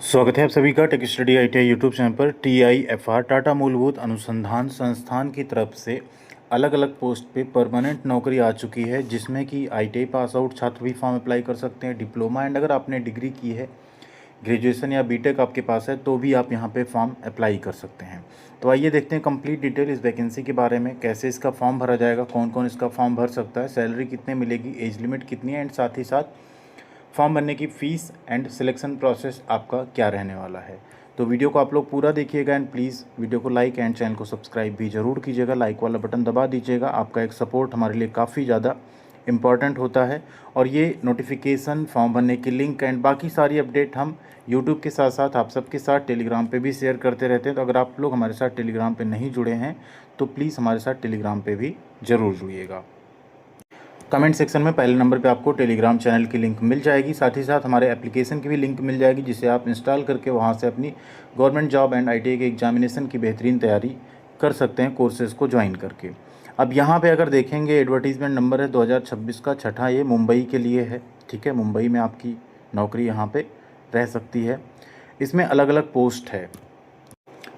स्वागत है आप सभी का tech study ITI YouTube channel पर। TIFR टाटा मूलभूत अनुसंधान संस्थान की तरफ से अलग अलग पोस्ट पे परमानेंट नौकरी आ चुकी है, जिसमें कि ITI पास आउट छात्र भी फॉर्म अप्लाई कर सकते हैं। डिप्लोमा एंड अगर आपने डिग्री की है, ग्रेजुएशन या बीटेक आपके पास है, तो भी आप यहाँ पे फॉर्म अप्लाई कर सकते हैं। तो आइए देखते हैं कंप्लीट डिटेल इस वैकेंसी के बारे में, कैसे इसका फॉर्म भरा जाएगा, कौन कौन इसका फॉर्म भर सकता है, सैलरी कितने मिलेगी, एज लिमिट कितनी है, एंड साथ ही साथ फॉर्म भरने की फ़ीस एंड सिलेक्शन प्रोसेस आपका क्या रहने वाला है। तो वीडियो को आप लोग पूरा देखिएगा एंड प्लीज़ वीडियो को लाइक एंड चैनल को सब्सक्राइब भी ज़रूर कीजिएगा। लाइक वाला बटन दबा दीजिएगा, आपका एक सपोर्ट हमारे लिए काफ़ी ज़्यादा इम्पॉर्टेंट होता है। और ये नोटिफिकेशन, फॉर्म भरने की लिंक एंड बाकी सारी अपडेट हम यूट्यूब के साथ साथ आप सबके साथ टेलीग्राम पे भी शेयर करते रहते हैं। तो अगर आप लोग हमारे साथ टेलीग्राम पे नहीं जुड़े हैं तो प्लीज़ हमारे साथ टेलीग्राम पे भी ज़रूर जुड़िएगा। कमेंट सेक्शन में पहले नंबर पे आपको टेलीग्राम चैनल की लिंक मिल जाएगी, साथ ही साथ हमारे एप्लीकेशन की भी लिंक मिल जाएगी, जिसे आप इंस्टॉल करके वहाँ से अपनी गवर्नमेंट जॉब एंड ITI के एग्जामिनेशन की बेहतरीन तैयारी कर सकते हैं कोर्सेज़ को ज्वाइन करके। अब यहाँ पे अगर देखेंगे एडवर्टीज़मेंट नंबर है 2026 का छठा, ये मुंबई के लिए है। ठीक है, मुंबई में आपकी नौकरी यहाँ पर रह सकती है। इसमें अलग अलग पोस्ट है,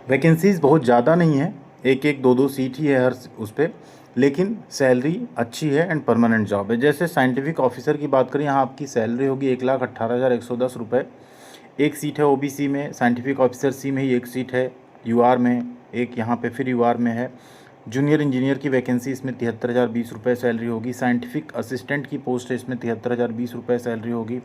वैकेंसीज़ बहुत ज़्यादा नहीं है, एक एक दो दो सीट ही है हर उस पर, लेकिन सैलरी अच्छी है एंड परमानेंट जॉब है। जैसे साइंटिफिक ऑफिसर की बात करें, यहाँ आपकी सैलरी होगी 1,18,110 रुपये। एक सीट है OBC में, साइंटिफिक ऑफिसर C में ही एक सीट है, UR में एक, यहाँ पे फिर UR में है। जूनियर इंजीनियर की वैकेंसी इसमें 73,020 रुपये सैलरी होगी। साइंटिफिक असिस्टेंट की पोस्ट है, इसमें 73,020 रुपये सैलरी होगी।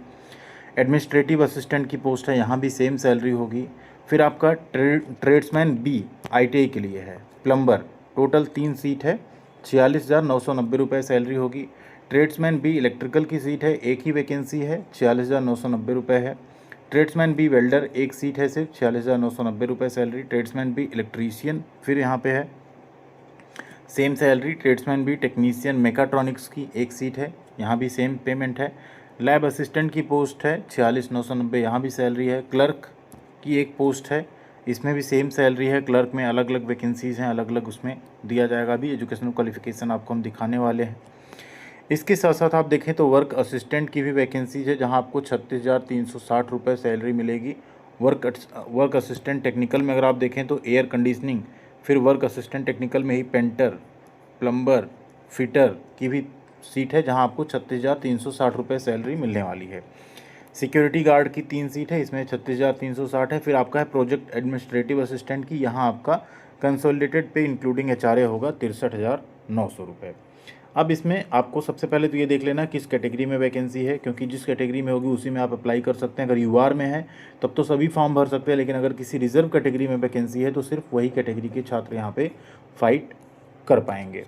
एडमिनिस्ट्रेटिव असिस्टेंट की पोस्ट है, यहाँ भी सेम सैलरी होगी। फिर आपका ट्रेड्समैन B ITI के लिए है, प्लम्बर, टोटल 3 सीट है, 46,990 रुपये सैलरी होगी। ट्रेड्समैन B इलेक्ट्रिकल की सीट है, एक ही वैकेंसी है, 46,990 रुपये है। ट्रेड्समैन B वेल्डर एक सीट है, सिर्फ 46,990 रुपये सैलरी। ट्रेड्समैन B इलेक्ट्रीशियन फिर यहाँ पे है, same salary. Tradesman B technician mechatronics की एक सीट है, यहाँ भी सेम पेमेंट है। लैब असिस्टेंट की पोस्ट है, 46,990, यहाँ भी सैलरी है। क्लर्क की एक पोस्ट है, इसमें भी सेम सैलरी है। क्लर्क में अलग अलग वैकेंसीज़ हैं, अलग अलग उसमें दिया जाएगा। अभी एजुकेशनल क्वालिफिकेशन आपको हम दिखाने वाले हैं। इसके साथ साथ आप देखें तो वर्क असिस्टेंट की भी वैकेंसीज है, जहां आपको 36,360 रुपये सैलरी मिलेगी। वर्क असिस्टेंट टेक्निकल में अगर आप देखें तो एयर कंडीशनिंग, फिर वर्क असिस्टेंट टेक्निकल में ही पेंटर, प्लम्बर, फिटर की भी सीट है, जहां आपको 36,360 रुपये सैलरी मिलने वाली है। सिक्योरिटी गार्ड की 3 सीट है, इसमें 36,360 है। फिर आपका है प्रोजेक्ट एडमिनिस्ट्रेटिव असिस्टेंट की, यहाँ आपका कंसोलिडेटेड पे इंक्लूडिंग HRA होगा 63,900 रुपये। अब इसमें आपको सबसे पहले तो ये देख लेना किस कैटेगरी में वैकेंसी है, क्योंकि जिस कैटेगरी में होगी उसी में आप अप्लाई कर सकते हैं। अगर UR में है तब तो सभी फॉर्म भर सकते हैं, लेकिन अगर किसी रिजर्व कैटेगरी में वैकेंसी है तो सिर्फ वही कैटेगरी के छात्र यहाँ पे फाइट कर पाएंगे।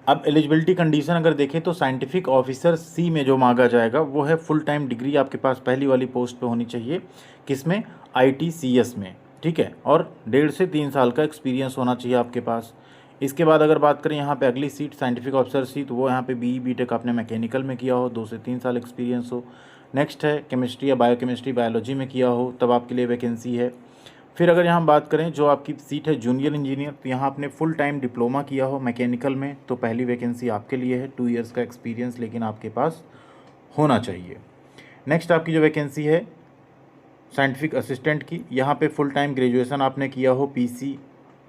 अब एलिजिबिलिटी कंडीशन अगर देखें तो साइंटिफिक ऑफिसर C में जो मांगा जाएगा वो है फुल टाइम डिग्री आपके पास पहली वाली पोस्ट पे होनी चाहिए, किसमें, ITCS में। ठीक है, और 1.5 से 3 साल का एक्सपीरियंस होना चाहिए आपके पास। इसके बाद अगर बात करें यहाँ पे अगली सीट साइंटिफिक ऑफिसर C, तो वो यहाँ पे BE BTech आपने मैकेनिकल में किया हो, 2 से 3 साल एक्सपीरियंस हो। नेक्स्ट है केमिस्ट्री या बायोकेमिस्ट्री बायोलॉजी में किया हो, तब आपके लिए वैकेंसी है। फिर अगर यहाँ बात करें जो आपकी सीट है जूनियर इंजीनियर, तो यहाँ आपने फुल टाइम डिप्लोमा किया हो मैकेनिकल में, तो पहली वैकेंसी आपके लिए है। 2 इयर्स का एक्सपीरियंस लेकिन आपके पास होना चाहिए। नेक्स्ट आपकी जो वैकेंसी है साइंटिफिक असिस्टेंट की, यहाँ पे फुल टाइम ग्रेजुएशन आपने किया हो PC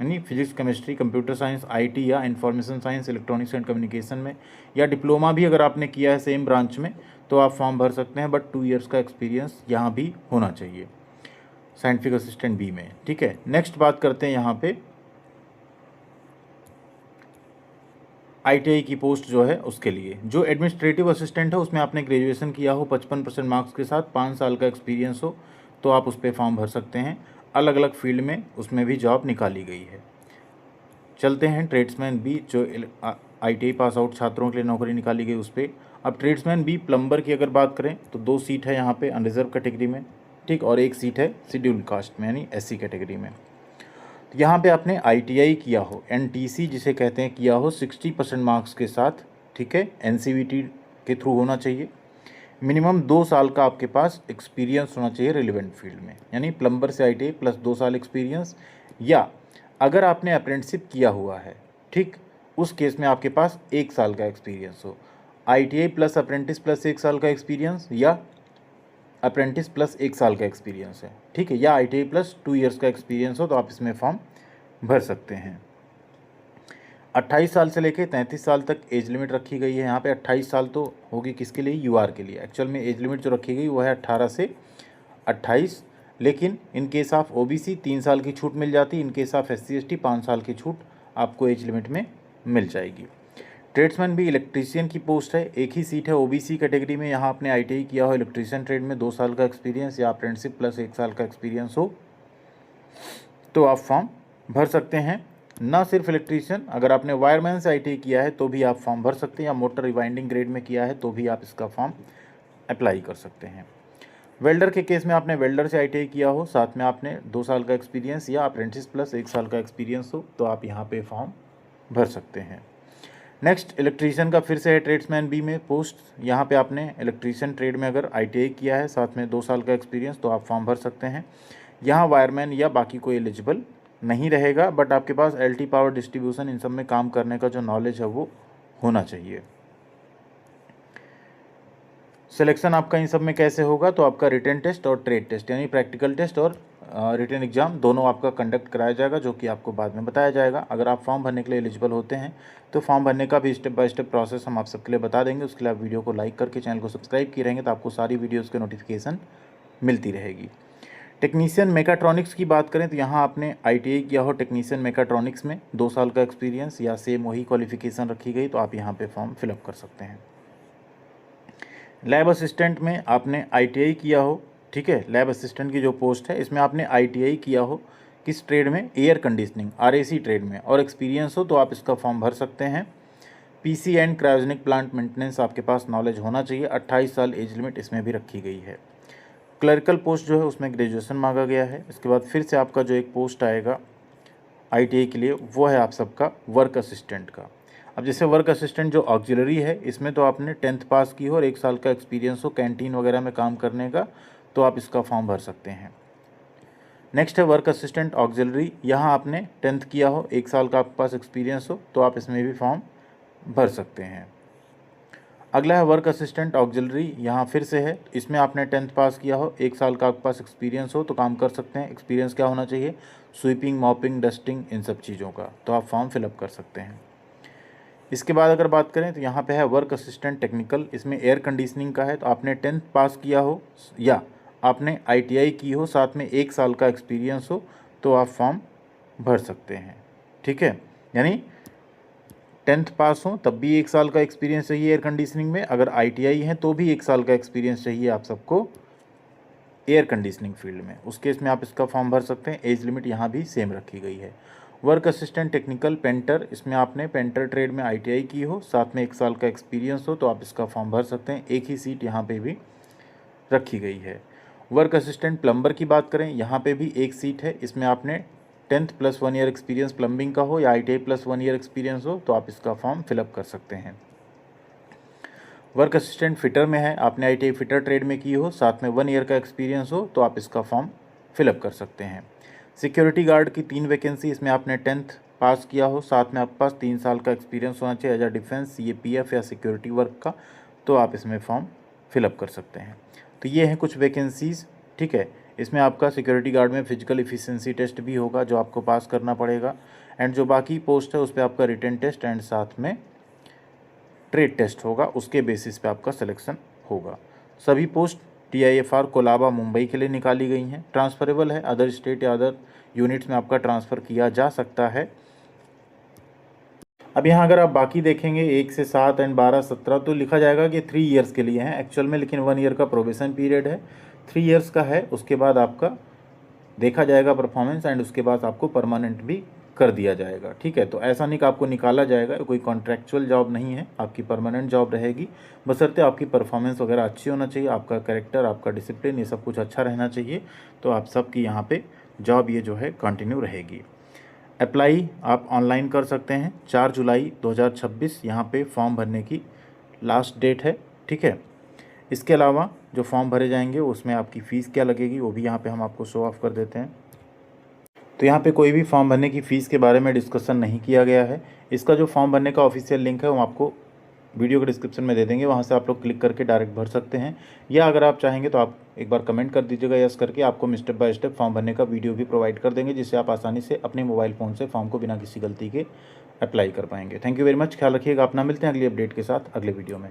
यानी physics chemistry computer science IT या information science electronics and communication में, या डिप्लोमा भी अगर आपने किया है सेम ब्रांच में तो आप फॉर्म भर सकते हैं, बट 2 इयर्स का एक्सपीरियंस यहाँ भी होना चाहिए साइंटिफिक असिस्टेंट B में। ठीक है, नेक्स्ट बात करते हैं यहाँ पे ITI की पोस्ट जो है उसके लिए। जो एडमिनिस्ट्रेटिव असिस्टेंट है उसमें आपने ग्रेजुएशन किया हो 55% मार्क्स के साथ, 5 साल का एक्सपीरियंस हो, तो आप उस पर फॉर्म भर सकते हैं। अलग अलग फील्ड में उसमें भी जॉब निकाली गई है। चलते हैं ट्रेड्समैन B, जो ITI पास आउट छात्रों के लिए नौकरी निकाली गई उस पर। अब ट्रेड्समैन B प्लम्बर की अगर बात करें तो 2 सीट है यहाँ पे अनरिजर्व कैटेगरी में, ठीक, और एक सीट है शेड्यूल कास्ट में यानी SC कैटेगरी में। तो यहाँ पे आपने ITI किया हो, NTC जिसे कहते हैं किया हो 60% मार्क्स के साथ। ठीक है, NCVT के थ्रू होना चाहिए। मिनिमम 2 साल का आपके पास एक्सपीरियंस होना चाहिए रिलेवेंट फील्ड में, यानी प्लम्बर से ITI प्लस 2 साल एक्सपीरियंस, या अगर आपने अप्रेंटिसशिप किया हुआ है, ठीक, उस केस में आपके पास 1 साल का एक्सपीरियंस हो। ITI प्लस अप्रेंटिस प्लस 1 साल का एक्सपीरियंस, या अप्रेंटिस प्लस 1 साल का एक्सपीरियंस है, ठीक है, या ITI प्लस 2 ईयर्स का एक्सपीरियंस हो तो आप इसमें फॉर्म भर सकते हैं। 28 साल से लेकर 33 साल तक एज लिमिट रखी गई है। यहाँ पे 28 साल तो होगी किसके लिए, UR के लिए। एक्चुअल में एज लिमिट जो रखी गई वो है 18 से 28, लेकिन इन केस ऑफ OBC 3 साल की छूट मिल जाती है, in case of SC ST 5 साल की छूट आपको एज लिमिट में मिल जाएगी। ट्रेड्समैन भी इलेक्ट्रीशियन की पोस्ट है, एक ही सीट है OBC कैटेगरी में। यहाँ आपने ITI किया हो इलेक्ट्रीशियन ट्रेड में 2 साल का एक्सपीरियंस या अप्रेंटिसशिप प्लस 1 साल का एक्सपीरियंस हो तो आप फॉर्म भर सकते हैं। ना सिर्फ इलेक्ट्रीशियन, अगर आपने वायरमैन से ITI किया है तो भी आप फॉर्म भर सकते हैं, या मोटर रिवाइंडिंग ग्रेड में किया है तो भी आप इसका फॉर्म अप्लाई कर सकते हैं। वेल्डर के केस में आपने वेल्डर से ITI किया हो, साथ में आपने 2 साल का एक्सपीरियंस या अप्रेंटिस प्लस 1 साल का एक्सपीरियंस हो तो आप यहाँ पे फॉर्म भर सकते हैं। नेक्स्ट इलेक्ट्रीशियन का फिर से है ट्रेड्समैन बी में पोस्ट। यहाँ पे आपने इलेक्ट्रीशियन ट्रेड में अगर ITI किया है, साथ में 2 साल का एक्सपीरियंस, तो आप फॉर्म भर सकते हैं। यहाँ वायरमैन या बाकी कोई एलिजिबल नहीं रहेगा, बट आपके पास LT पावर डिस्ट्रीब्यूशन इन सब में काम करने का जो नॉलेज है वो होना चाहिए। सिलेक्शन आपका इन सब में कैसे होगा, तो आपका रिटन टेस्ट और ट्रेड टेस्ट यानी प्रैक्टिकल टेस्ट और रिटन एग्जाम दोनों आपका कंडक्ट कराया जाएगा, जो कि आपको बाद में बताया जाएगा। अगर आप फॉर्म भरने के लिए एलिजिबल होते हैं तो फॉर्म भरने का भी स्टेप बाय स्टेप प्रोसेस हम आप सबके लिए बता देंगे। उसके लिए आप वीडियो को लाइक करके चैनल को सब्सक्राइब किए रहेंगे तो आपको सारी वीडियोज़ के नोटिफिकेशन मिलती रहेगी। टेक्नीशियन मेकाट्रॉनिक्स की बात करें तो यहाँ आपने ITI किया हो टेक्नीशियन मेकाट्रॉनिक्स में 2 साल का एक्सपीरियंस या सेम वही क्वालिफिकेशन रखी गई तो आप यहाँ पे फॉर्म फिलअप कर सकते हैं। लैब असिस्टेंट में आपने ITI किया हो, ठीक है, लैब असिस्टेंट की जो पोस्ट है इसमें आपने ITI किया हो किस ट्रेड में, एयर कंडीशनिंग RAC ट्रेड में, और एक्सपीरियंस हो तो आप इसका फॉर्म भर सकते हैं। PC and cryogenic plant maintenance आपके पास नॉलेज होना चाहिए। 28 साल एज लिमिट इसमें भी रखी गई है। क्लरिकल पोस्ट जो है उसमें ग्रेजुएशन मांगा गया है। इसके बाद फिर से आपका जो एक पोस्ट आएगा ITI के लिए वो है आप सबका वर्क असिस्टेंट का। अब जैसे वर्क असिस्टेंट जो ऑक्सिलरी है इसमें तो आपने 10th पास की हो और 1 साल का एक्सपीरियंस हो कैंटीन वगैरह में काम करने का तो आप इसका फॉर्म भर सकते हैं। नेक्स्ट है वर्क असिस्टेंट ऑक्सिलरी, यहाँ आपने 10th किया हो, 1 साल का आपके पास एक्सपीरियंस हो तो आप इसमें भी फॉर्म भर सकते हैं। अगला है वर्क असिस्टेंट ऑक्सिलरी, यहाँ फिर से है, इसमें आपने 10th पास किया हो, 1 साल का आपके पास एक्सपीरियंस हो तो काम कर सकते हैं। एक्सपीरियंस क्या होना चाहिए, स्वीपिंग, मॉपिंग, डस्टिंग, इन सब चीज़ों का, तो आप फॉर्म फिलअप कर सकते हैं। इसके बाद अगर बात करें तो यहाँ पे है वर्क असिस्टेंट टेक्निकल, इसमें एयर कंडीशनिंग का है, तो आपने 10th पास किया हो या आपने ITI की हो, साथ में 1 साल का एक्सपीरियंस हो तो आप फॉर्म भर सकते हैं, ठीक है। यानी 10th पास हो तब भी 1 साल का एक्सपीरियंस चाहिए एयर कंडीशनिंग में, अगर ITI है तो भी 1 साल का एक्सपीरियंस चाहिए आप सबको एयर कंडीशनिंग फील्ड में, उस केस में आप इसका फॉर्म भर सकते हैं। एज लिमिट यहाँ भी सेम रखी गई है। वर्क असिस्टेंट टेक्निकल पेंटर, इसमें आपने पेंटर ट्रेड में ITI की हो, साथ में 1 साल का एक्सपीरियंस हो तो आप इसका फॉर्म भर सकते हैं। एक ही सीट यहाँ पे भी रखी गई है। वर्क असिस्टेंट प्लम्बर की बात करें, यहाँ पे भी एक सीट है, इसमें आपने 10th plus 1 year experience plumbing का हो या ITI प्लस 1 ईयर एक्सपीरियंस हो तो आप इसका फॉर्म फिलअप कर सकते हैं। वर्क असिस्टेंट फिटर में है, आपने ITI फिटर ट्रेड में की हो, साथ में 1 ईयर का एक्सपीरियंस हो तो आप इसका फॉर्म फिलअप कर सकते हैं। सिक्योरिटी गार्ड की 3 वैकेंसी, इसमें आपने 10th पास किया हो, साथ में आपके पास 3 साल का एक्सपीरियंस होना चाहिए एज अ डिफेंस, CAPF या सिक्योरिटी वर्क का, तो आप इसमें फॉर्म फिलअप कर सकते हैं। तो ये हैं कुछ वैकेंसीज़, ठीक है। इसमें आपका सिक्योरिटी गार्ड में फिजिकल इफिशिएंसी टेस्ट भी होगा जो आपको पास करना पड़ेगा, एंड जो बाकी पोस्ट है उस पर आपका रिटन टेस्ट एंड साथ में ट्रेड टेस्ट होगा, उसके बेसिस पे आपका सिलेक्शन होगा। सभी पोस्ट TIFR कोलाबा मुंबई के लिए निकाली गई हैं, ट्रांसफरेबल है, अदर स्टेट या अदर यूनिट्स में आपका ट्रांसफ़र किया जा सकता है। अब यहाँ अगर आप बाकी देखेंगे 1 से 7 एंड 12, 17 तो लिखा जाएगा कि 3 ईयर्स के लिए हैं एक्चुअल में, लेकिन 1 ईयर का प्रोबेशन पीरियड है, 3 ईयर्स का है। उसके बाद आपका देखा जाएगा परफॉर्मेंस एंड उसके बाद आपको परमानेंट भी कर दिया जाएगा, ठीक है। तो ऐसा नहीं कि आपको निकाला जाएगा, कोई कॉन्ट्रैक्चुअल जॉब नहीं है, आपकी परमानेंट जॉब रहेगी, बशर्ते आपकी परफॉर्मेंस वगैरह अच्छी होना चाहिए, आपका कैरेक्टर, आपका डिसिप्लिन, ये सब कुछ अच्छा रहना चाहिए, तो आप सबकी यहाँ पे जॉब ये जो है कंटिन्यू रहेगी। अप्लाई आप ऑनलाइन कर सकते हैं, 4 जुलाई 2026 यहाँ पे फॉर्म भरने की लास्ट डेट है, ठीक है। इसके अलावा जो फॉर्म भरे जाएंगे उसमें आपकी फ़ीस क्या लगेगी वो भी यहाँ पे हम आपको शो ऑफ कर देते हैं। तो यहाँ पे कोई भी फॉर्म भरने की फ़ीस के बारे में डिस्कशन नहीं किया गया है। इसका जो फॉर्म भरने का ऑफिशियल लिंक है वो आपको वीडियो के डिस्क्रिप्शन में दे देंगे, वहाँ से आप लोग क्लिक करके डायरेक्ट भर सकते हैं। या अगर आप चाहेंगे तो आप एक बार कमेंट कर दीजिएगा यस करके, आपको हम स्टेप बाय स्टेप फॉर्म भरने का वीडियो भी प्रोवाइड कर देंगे, जिससे आप आसानी से अपने मोबाइल फ़ोन से फॉर्म को बिना किसी गलती के अप्लाई कर पाएंगे। थैंक यू वेरी मच, ख्याल रखिएगा अपना। मिलते हैं अगली अपडेट के साथ अगले वीडियो में।